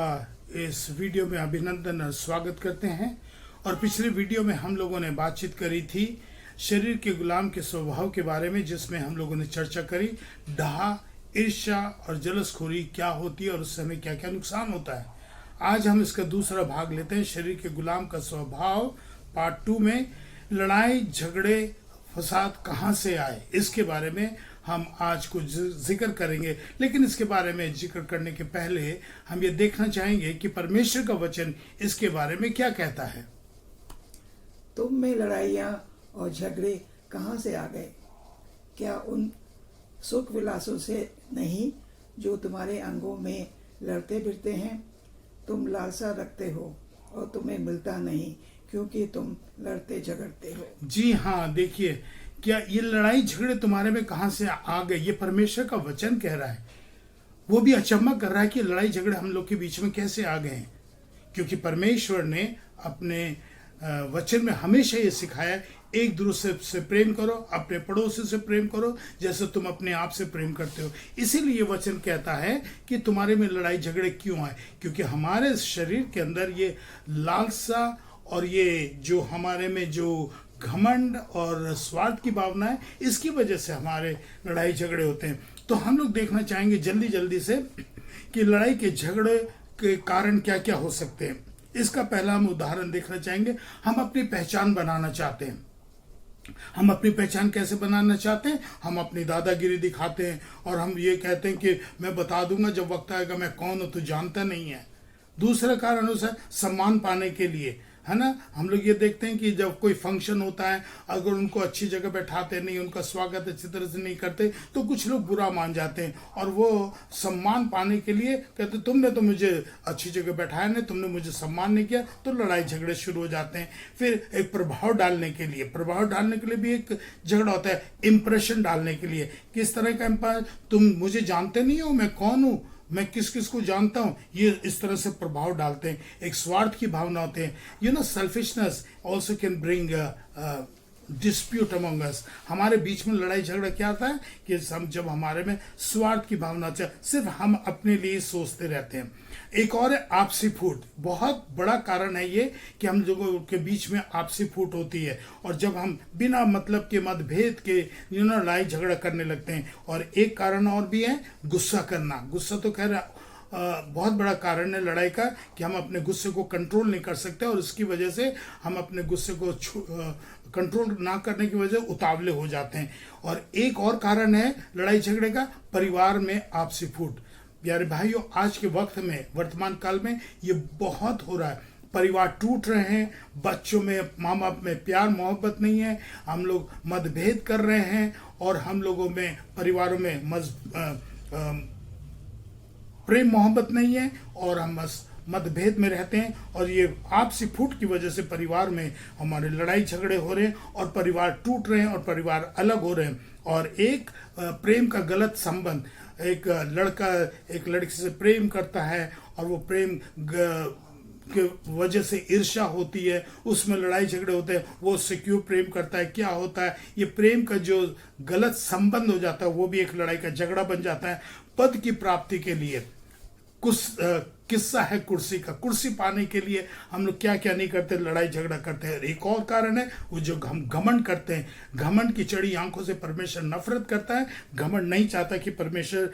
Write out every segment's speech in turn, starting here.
का इस वीडियो में अभिनंदन और स्वागत करते हैं। और पिछले वीडियो में हम लोगों ने बातचीत करी थी शरीर के गुलाम के स्वभाव के बारे में, जिसमें हम लोगों ने चर्चा करी डाह, ईर्ष्या और जलसखोरी क्या होती है और उससे हमें क्या क्या नुकसान होता है। आज हम इसका दूसरा भाग लेते हैं, शरीर के गुलाम का स्वभाव पार्ट 2 में लड़ाई झगड़े फसाद कहाँ से आए, इसके बारे में हम आज कुछ जिक्र करेंगे। लेकिन इसके बारे में जिक्र करने के पहले हम ये देखना चाहेंगे कि परमेश्वर का वचन इसके बारे में क्या कहता है। तुम में लड़ाइयाँ और झगड़े कहाँ से आ गए? क्या उन सुख विलासों से नहीं जो तुम्हारे अंगों में लड़ते फिरते हैं? तुम लालसा रखते हो और तुम्हें मिलता नहीं, क्योंकि तुम लड़ते झगड़ते हो। जी हाँ, देखिए क्या ये लड़ाई झगड़े तुम्हारे में कहाँ से आ गए, ये परमेश्वर का वचन कह रहा है। वो भी अचंभा कर रहा है कि लड़ाई झगड़े हम लोग के बीच में कैसे आ गए हैं, क्योंकि परमेश्वर ने अपने वचन में हमेशा ये सिखाया, एक दूसरे से प्रेम करो, अपने पड़ोसी से प्रेम करो जैसे तुम अपने आप से प्रेम करते हो। इसीलिए ये वचन कहता है कि तुम्हारे में लड़ाई झगड़े क्यों आए, क्योंकि हमारे शरीर के अंदर ये लालसा और ये जो हमारे में जो घमंड और स्वार्थ की भावना है, इसकी वजह से हमारे लड़ाई झगड़े होते हैं। तो हम लोग देखना चाहेंगे जल्दी जल्दी से कि लड़ाई के झगड़े के कारण क्या क्या हो सकते हैं। इसका पहला हम उदाहरण देखना चाहेंगे। हम अपनी पहचान बनाना चाहते हैं। हम अपनी पहचान कैसे बनाना चाहते हैं? हम अपनी दादागिरी दिखाते हैं और हम ये कहते हैं कि मैं बता दूंगा जब वक्त आएगा मैं कौन हूं, तो जानता नहीं है। दूसरा कारण उसे सम्मान पाने के लिए, है ना, हम लोग ये देखते हैं कि जब कोई फंक्शन होता है, अगर उनको अच्छी जगह बैठाते नहीं, उनका स्वागत अच्छी तरह से नहीं करते, तो कुछ लोग बुरा मान जाते हैं और वो सम्मान पाने के लिए कहते तुमने तो मुझे अच्छी जगह बैठाया नहीं, तुमने मुझे सम्मान नहीं किया, तो लड़ाई झगड़े शुरू हो जाते हैं। फिर एक प्रभाव डालने के लिए भी एक झगड़ा होता है। इंप्रेशन डालने के लिए, किस तरह का एम्पायर, तुम मुझे जानते नहीं हो, मैं कौन हूँ, मैं किस किस को जानता हूँ, ये इस तरह से प्रभाव डालते हैं। एक स्वार्थ की भावना होते हैं। You know, selfishness also can bring dispute among us. हमारे बीच में लड़ाई झगड़ा क्या आता है कि हम जब हमारे में स्वार्थ की भावना होती है, सिर्फ हम अपने लिए सोचते रहते हैं। एक और है आपसी फूट। बहुत बड़ा कारण है ये कि हम लोगों के बीच में आपसी फूट होती है और जब हम बिना मतलब के मतभेद के लड़ाई झगड़ा करने लगते हैं। और एक कारण और भी है, गुस्सा करना। गुस्सा तो खैर बहुत बड़ा कारण है लड़ाई का, कि हम अपने गुस्से को कंट्रोल नहीं कर सकते और इसकी वजह से हम अपने गुस्से को कंट्रोल ना करने की वजह से उतावले हो जाते हैं। और एक और कारण है लड़ाई झगड़े का, परिवार में आपसी फूट। प्यारे भाइयों, आज के वक्त में, वर्तमान काल में ये बहुत हो रहा है। परिवार टूट रहे हैं, बच्चों में, माँ बाप में प्यार मोहब्बत नहीं है, हम लोग मतभेद कर रहे हैं और हम लोगों में, परिवारों में प्रेम मोहब्बत नहीं है और हम बस मतभेद में रहते हैं। और ये आपसी फूट की वजह से परिवार में हमारे लड़ाई झगड़े हो रहे हैं और परिवार टूट रहे हैं और परिवार अलग हो रहे हैं। और एक प्रेम का गलत संबंध, एक लड़का एक लड़की से प्रेम करता है और वो प्रेम के वजह से ईर्ष्या होती है, उसमें लड़ाई झगड़े होते हैं। वो उससे क्यों प्रेम करता है, क्या होता है, ये प्रेम का जो गलत संबंध हो जाता है वो भी एक लड़ाई का झगड़ा बन जाता है। पद की प्राप्ति के लिए किस्सा है कुर्सी का। कुर्सी पाने के लिए हम लोग क्या क्या नहीं करते, लड़ाई झगड़ा करते हैं। एक और कारण है वो जो हम घमंड करते हैं। घमंड की चढ़ी आंखों से परमेश्वर नफरत करता है। घमंड नहीं चाहता कि परमेश्वर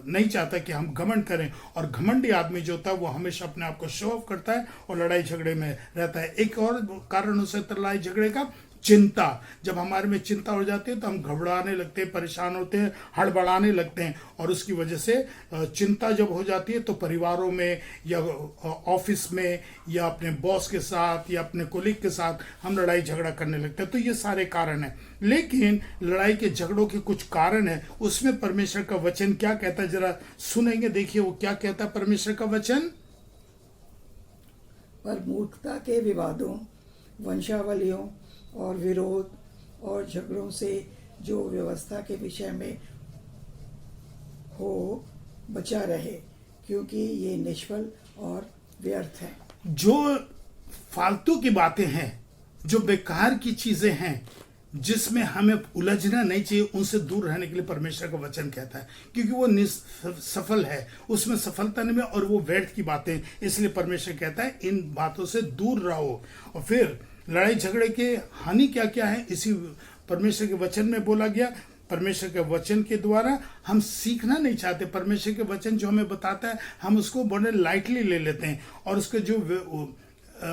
नहीं चाहता कि हम घमंड करें। और घमंडी आदमी जो होता है वो हमेशा अपने आप को शो ऑफ करता है और लड़ाई झगड़े में रहता है। एक और कारण हो सकता है लड़ाई झगड़े का, चिंता। जब हमारे में चिंता हो जाती है तो हम घबराने लगते हैं, परेशान होते हैं, हड़बड़ाने लगते हैं और उसकी वजह से चिंता जब हो जाती है तो परिवारों में या ऑफिस में या अपने बॉस के साथ या अपने कोलीग के साथ हम लड़ाई झगड़ा करने लगते हैं। तो ये सारे कारण हैं। लेकिन लड़ाई के झगड़ों के कुछ कारण है, उसमें परमेश्वर का वचन क्या कहता है, जरा सुनेंगे। देखिए वो क्या कहता है परमेश्वर का वचन। पर मूर्खता के विवादों, वंशावलियों और विरोध और झगड़ों से जो व्यवस्था के विषय में हो बचा रहे, क्योंकि ये निष्फल और व्यर्थ है। जो फालतू की बातें हैं, जो बेकार की चीजें हैं, जिसमें हमें उलझना नहीं चाहिए, उनसे दूर रहने के लिए परमेश्वर का वचन कहता है, क्योंकि वो सफल है, उसमें सफलता नहीं है और वो व्यर्थ की बातें, इसलिए परमेश्वर कहता है इन बातों से दूर रहो। और फिर लड़ाई झगड़े के हानि क्या क्या है, इसी परमेश्वर के वचन में बोला गया। परमेश्वर के वचन के द्वारा हम सीखना नहीं चाहते, परमेश्वर के वचन जो हमें बताता है हम उसको बड़े लाइटली ले लेते हैं, और उसके जो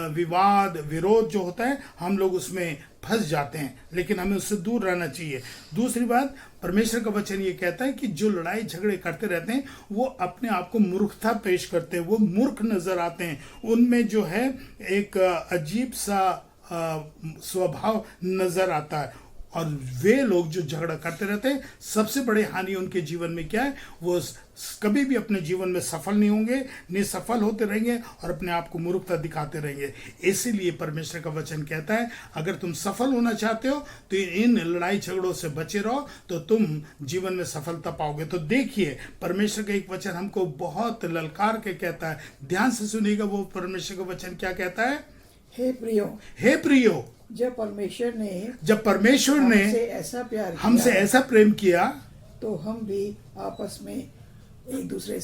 विवाद विरोध जो होता है हम लोग उसमें फंस जाते हैं, लेकिन हमें उससे दूर रहना चाहिए। दूसरी बात, परमेश्वर का वचन ये कहता है कि जो लड़ाई झगड़े करते रहते हैं वो अपने आप को मूर्खता पेश करते हैं, वो मूर्ख नजर आते हैं, उनमें जो है एक अजीब सा स्वभाव नजर आता है। और वे लोग जो झगड़ा करते रहते हैं, सबसे बड़ी हानि उनके जीवन में क्या है, वो कभी भी अपने जीवन में सफल नहीं होंगे, निसफल होते रहेंगे और अपने आप को मूर्खता दिखाते रहेंगे। इसीलिए परमेश्वर का वचन कहता है अगर तुम सफल होना चाहते हो तो इन लड़ाई झगड़ों से बचे रहो, तो तुम जीवन में सफलता पाओगे। तो देखिए, परमेश्वर का एक वचन हमको बहुत ललकार के कहता है, ध्यान से सुनिएगा वो परमेश्वर का वचन क्या कहता है। हे प्रियो, जब परमेश्वर ने हमसे ऐसा प्रेम किया तो हम भी आपस में एक दूसरे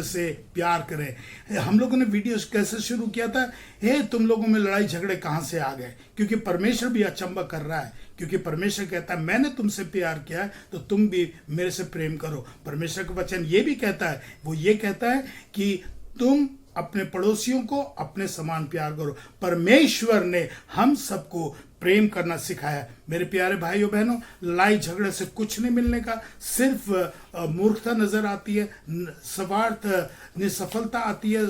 से प्यार करें। हम लोगों ने वीडियो कैसे शुरू किया था, हे तुम लोगों में लड़ाई झगड़े कहां से आ गए, क्योंकि परमेश्वर भी अचंबा कर रहा है, क्योंकि परमेश्वर कहता है मैंने तुमसे प्यार किया है तो तुम भी मेरे से प्रेम करो। परमेश्वर का वचन ये भी कहता है, वो ये कहता है कि तुम अपने पड़ोसियों को अपने समान प्यार करो। परमेश्वर ने हम सबको प्रेम करना सिखाया। मेरे प्यारे भाइयों बहनों, लड़ाई झगड़े से कुछ नहीं मिलने का, सिर्फ मूर्खता नजर आती है, स्वार्थ निसफलता आती है,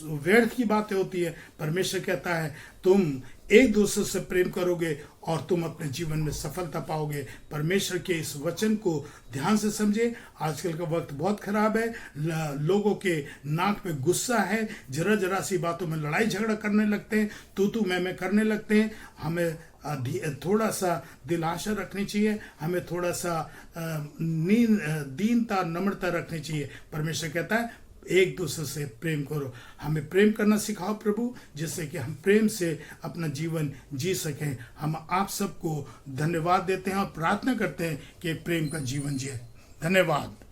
व्यर्थ की बातें होती है। परमेश्वर कहता है तुम एक दूसरे से प्रेम करोगे और तुम अपने जीवन में सफलता पाओगे। परमेश्वर के इस वचन को ध्यान से समझे। आजकल का वक्त बहुत खराब है, लोगों के नाक पे गुस्सा है, जरा जरा सी बातों में लड़ाई झगड़ा करने लगते हैं, तू मैं करने लगते हैं। हमें थोड़ा सा दिल आशा रखनी चाहिए, हमें थोड़ा सा दीनता नम्रता रखनी चाहिए। परमेश्वर कहता है एक दूसरे से प्रेम करो। हमें प्रेम करना सिखाओ प्रभु, जिससे कि हम प्रेम से अपना जीवन जी सकें। हम आप सबको धन्यवाद देते हैं और प्रार्थना करते हैं कि प्रेम का जीवन जिए। धन्यवाद।